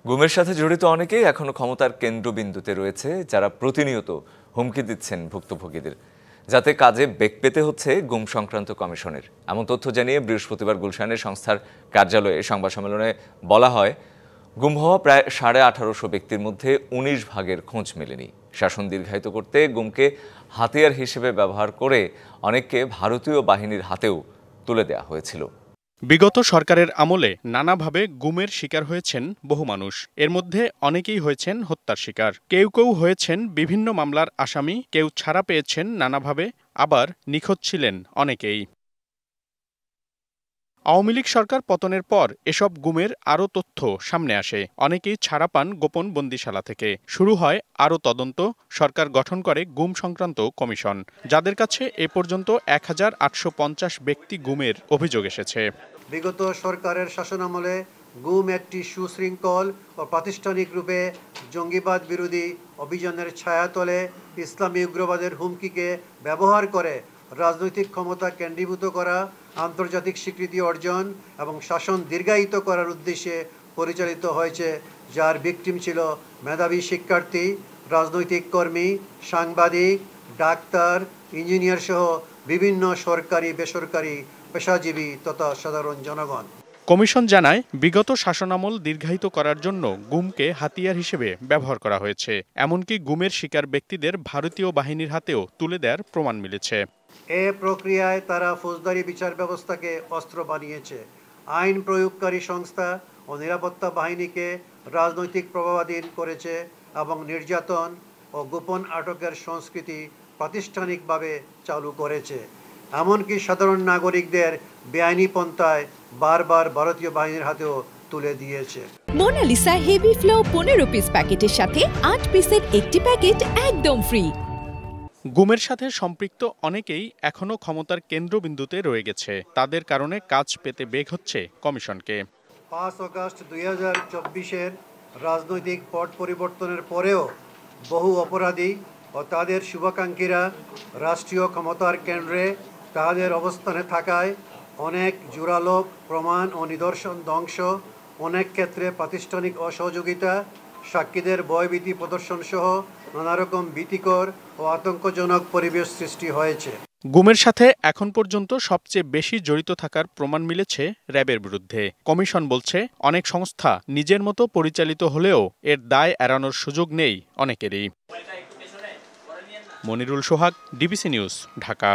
গুমের সাথে জড়িত অনেকেই এখনো ক্ষমতার কেন্দ্রবিন্দুতে রয়েছে, যারা প্রতিনিয়ত হুমকি দিচ্ছেন ভুক্তভোগীদের, যাতে কাজে বেগ পেতে হচ্ছে গুম সংক্রান্ত কমিশনের। এমন তথ্য জানিয়ে বৃহস্পতিবার গুলশানের সংস্থার কার্যালয়ে সংবাদ সম্মেলনে বলা হয়, গুম হওয়া প্রায় 1850 ব্যক্তির মধ্যে 19 ভাগের খোঁজ মেলেনি। শাসন দীর্ঘায়িত করতে গুমকে হাতিয়ার হিসেবে ব্যবহার করে অনেককে ভারতীয় বাহিনীর হাতেও তুলে দেওয়া হয়েছিল। বিগত সরকারের আমলে নানাভাবে গুমের শিকার হয়েছেন বহু মানুষ। এর মধ্যে অনেকেই হয়েছেন হত্যার শিকার। কেউ কেউ হয়েছেন বিভিন্ন মামলার আসামি, কেউ ছাড়া পেয়েছেন নানাভাবে, আবার নিখোঁজ ছিলেন অনেকেই। আওয়ামী লীগ সরকার পতনের পর এসব গুমের আরও তথ্য সামনে আসে। অনেকেই ছাড়া পান গোপন বন্দিশালা থেকে। শুরু হয় আরও তদন্ত। সরকার গঠন করে গুম সংক্রান্ত কমিশন, যাদের কাছে এ পর্যন্ত 1850 ব্যক্তি গুমের অভিযোগ এসেছে। বিগত সরকারের শাসনামলে গুম একটি সুশৃঙ্খল ও প্রাতিষ্ঠানিক রূপে জঙ্গিবাদ বিরোধী অভিযানের ছায়াতলে ইসলামী উগ্রবাদের হুমকিকে ব্যবহার করে রাজনৈতিক ক্ষমতা কেন্দ্রীভূত করা, আন্তর্জাতিক স্বীকৃতি অর্জন এবং শাসন দীর্ঘায়িত করার উদ্দেশ্যে পরিচালিত হয়েছে, যার ভিকটিম ছিল মেধাবী শিক্ষার্থী, রাজনৈতিক কর্মী, সাংবাদিক, ডাক্তার, ইঞ্জিনিয়ার সহ বিভিন্ন সরকারি বেসরকারি পেশাজীবী তথা সাধারণ জনগণ। কমিশন জানায়, বিগত শাসনামল দীর্ঘায়িত করার জন্য গুমকে হাতিয়ার হিসেবে ব্যবহার করা হয়েছে। এমনকি গুমের শিকার ব্যক্তিদের ভারতীয় বাহিনীর হাতেও তুলে দেওয়ার প্রমাণ মিলেছে। এ প্রক্রিয়ায় তারা ফৌজদারি বিচার ব্যবস্থাকে অস্ত্র বানিয়েছে, আইন প্রয়োগকারী সংস্থা ও নিরাপত্তা বাহিনীকে রাজনৈতিক প্রভাবাধীন করেছে এবং নির্যাতন ও গোপন আটকের সংস্কৃতি প্রাতিষ্ঠানিকভাবে চালু করেছে। এমনকি সাধারণ নাগরিকদের বেআইনি পন্থায় বারবার ভারতীয় বাহিনীর হাতেও তুলে দিয়েছে। মোনালিসা হেভি ফ্লো 15 পিস প্যাকেটের সাথে 8 পিসের একটি প্যাকেট একদম ফ্রি। গুমের সাথে সম্পৃক্ত অনেকেই এখনো ক্ষমতার কেন্দ্রবিন্দুতে রয়ে গেছে। তাদের কারণে কাজ পেতে বেগ হচ্ছে কমিশনকে। 5 আগস্ট 2024-এর রাজনৈতিক পট পরিবর্তনের পরেও বহু অপরাধী ও তাদের শুভাকাঙ্ক্ষীরা রাষ্ট্রীয় ক্ষমতার কেন্দ্রে তাদের অবস্থানে থাকায় অনেক জোরালো প্রমাণ ও নিদর্শন ধ্বংস, অনেক ক্ষেত্রে প্রাতিষ্ঠানিক অসহযোগিতা, সাক্ষীদের ভয়ভীতি প্রদর্শন সহ নানারকম ভীতিকর ও আতঙ্কজনক পরিবেশ সৃষ্টি হয়েছে। গুমের সাথে এখন পর্যন্ত সবচেয়ে বেশি জড়িত থাকার প্রমাণ মিলেছে র্যাবের বিরুদ্ধে। কমিশন বলছে, অনেক সংস্থা নিজের মতো পরিচালিত হলেও এর দায় এড়ানোর সুযোগ নেই অনেকেরই। মনিরুল সোহাগ, ডিবিসি নিউজ, ঢাকা।